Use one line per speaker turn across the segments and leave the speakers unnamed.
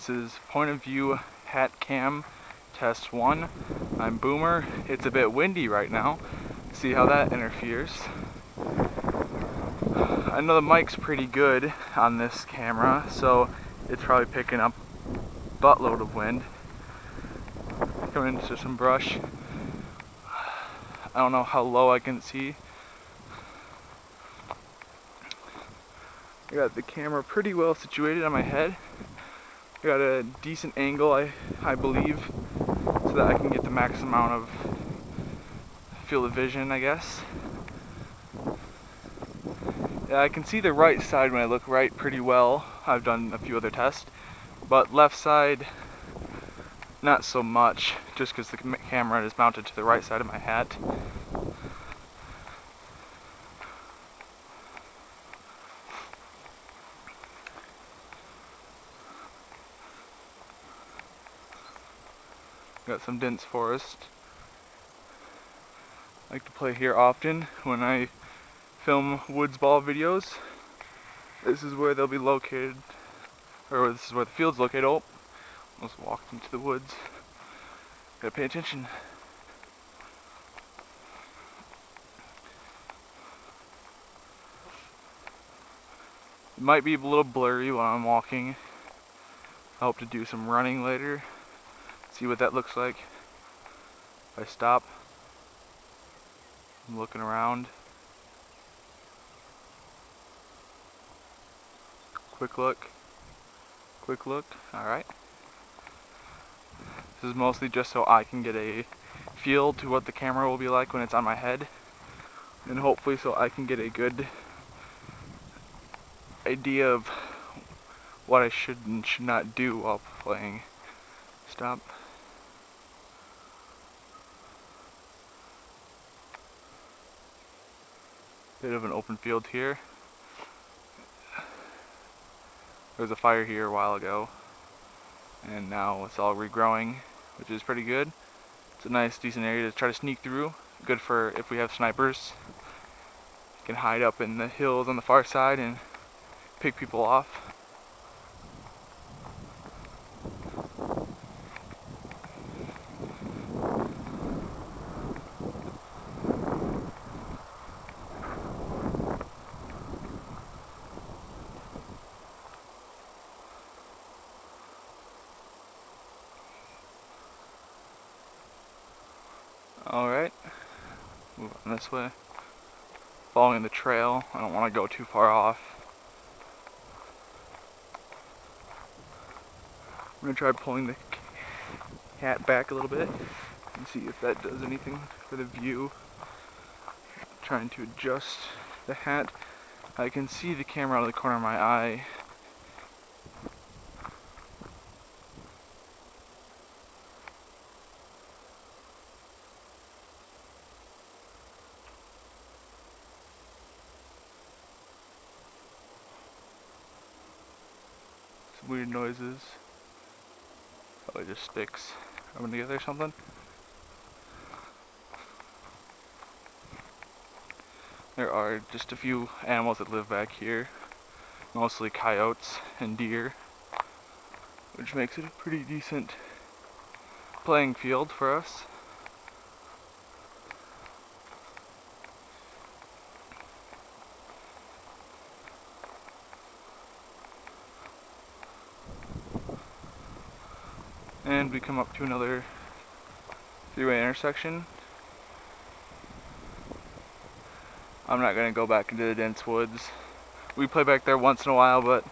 This is point of view hat cam test 1. I'm Boomer. It's a bit windy right now. See how that interferes. I know the mic's pretty good on this camera, so it's probably picking up a buttload of wind. Coming into some brush. I don't know how low I can see. I got the camera pretty well situated on my head. I got a decent angle, I believe, so that I can get the max amount of field of vision, I guess. Yeah, I can see the right side when I look right pretty well. I've done a few other tests, but left side, not so much, just because the camera is mounted to the right side of my hat. Got some dense forest. I like to play here often when I film woods ball videos. This is where they'll be located, or this is where the field's located. Oh, almost walked into the woods. Gotta pay attention. It might be a little blurry while I'm walking. I hope to do some running later. See what that looks like. If I stop, I'm looking around. Quick look. Quick look. Alright. This is mostly just so I can get a feel to what the camera will be like when it's on my head. And hopefully so I can get a good idea of what I should and should not do while playing. Stop. Bit of an open field here. There was a fire here a while ago, and now it's all regrowing, which is pretty good. It's a nice, decent area to try to sneak through. Good for if we have snipers. You can hide up in the hills on the far side and pick people off. Alright, move on this way. Following the trail, I don't want to go too far off. I'm going to try pulling the hat back a little bit and see if that does anything for the view. Trying to adjust the hat. I can see the camera out of the corner of my eye. Some weird noises. Probably just sticks rubbing together or something. There are just a few animals that live back here, mostly coyotes and deer, which makes it a pretty decent playing field for us. And we come up to another three-way intersection. I'm not going to go back into the dense woods. We play back there once in a while, but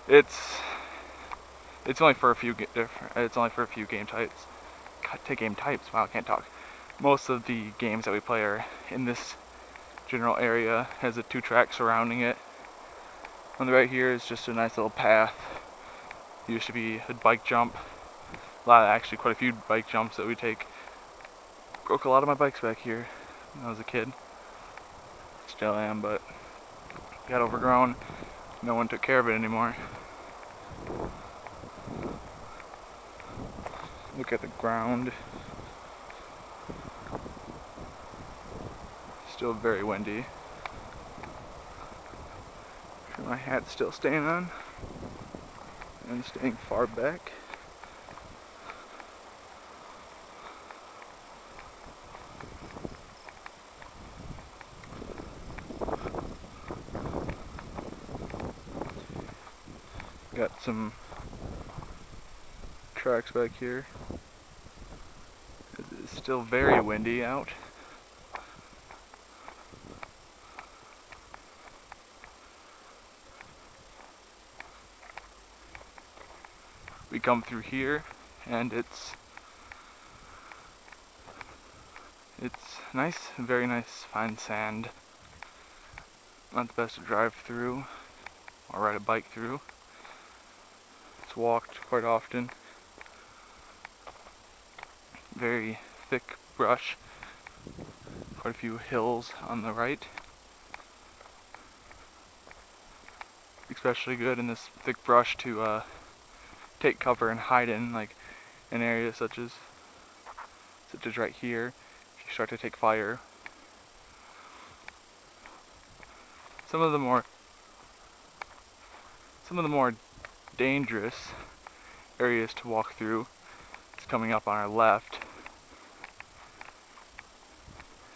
it's only for a few game types. Game types. Wow, I can't talk. Most of the games that we play are in this general area. Has a 2-track surrounding it. On the right here is just a nice little path. Used to be a bike jump. Actually quite a few bike jumps that we take. Broke a lot of my bikes back here when I was a kid. Still am, but got overgrown. No one took care of it anymore. Look at the ground. Still very windy. Sure my hat's still staying on. and staying far back. Got some tracks back here. It's still very windy out. We come through here and it's nice, very nice fine sand. Not the best to drive through or ride a bike through. It's walked quite often. Very thick brush. Quite a few hills on the right. Especially good in this thick brush to take cover and hide in, like in areas such as right here. If you start to take fire. Some of the more dangerous areas to walk through is coming up on our left.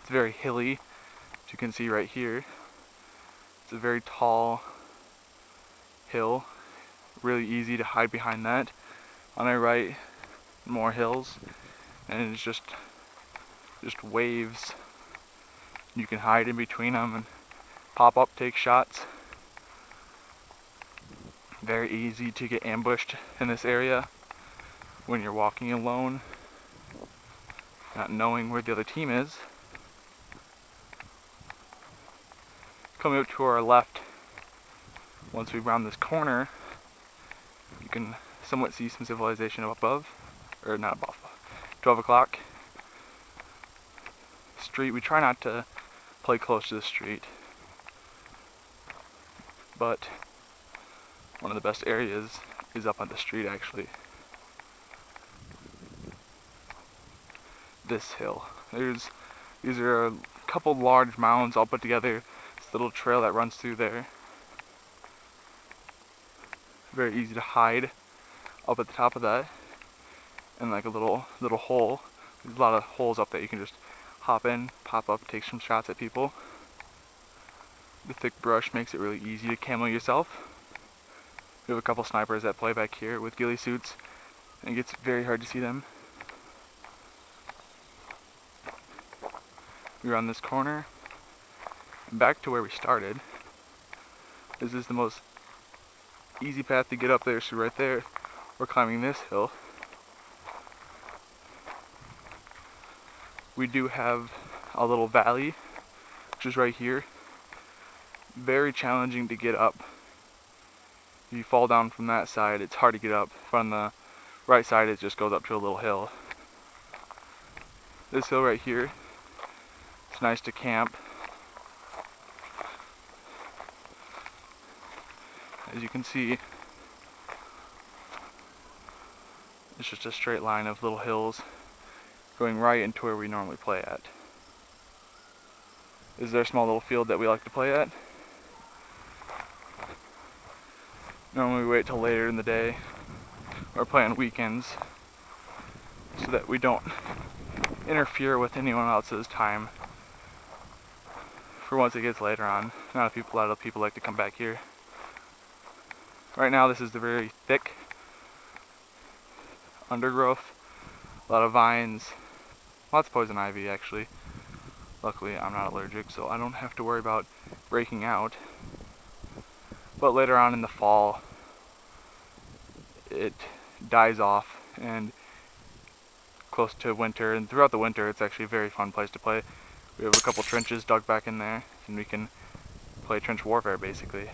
It's very hilly, as you can see right here. It's a very tall hill, really easy to hide behind that. On our right, more hills, and it's just waves. You can hide in between them and pop up, take shots. Very easy to get ambushed in this area when you're walking alone, not knowing where the other team is. Coming up to our left, once we round this corner, you can somewhat see some civilization up above, or not above, 12 o'clock. Street, we try not to play close to the street, but one of the best areas is up on the street actually. This hill. These are a couple large mounds all put together. This little trail that runs through there. Very easy to hide up at the top of that. And like a little hole. There's a lot of holes up there you can just hop in, pop up, take some shots at people. The thick brush makes it really easy to camo yourself. We have a couple snipers that play back here with ghillie suits, and it gets very hard to see them. We run this corner, and back to where we started. This is the most easy path to get up there, so right there, we're climbing this hill. We do have a little valley, which is right here. Very challenging to get up. If you fall down from that side, it's hard to get up. From the right side, it just goes up to a little hill. This hill right here, it's nice to camp. As you can see, it's just a straight line of little hills going right into where we normally play at. This is our small little field that we like to play at. Normally we wait till later in the day or play on weekends so that we don't interfere with anyone else's time for once it gets later on. A lot of people like to come back here. Right now this is the very thick undergrowth, a lot of vines, lots of poison ivy actually. Luckily I'm not allergic, so I don't have to worry about breaking out. But later on in the fall, it dies off, and close to winter, and throughout the winter it's actually a very fun place to play. We have a couple trenches dug back in there, and we can play trench warfare basically.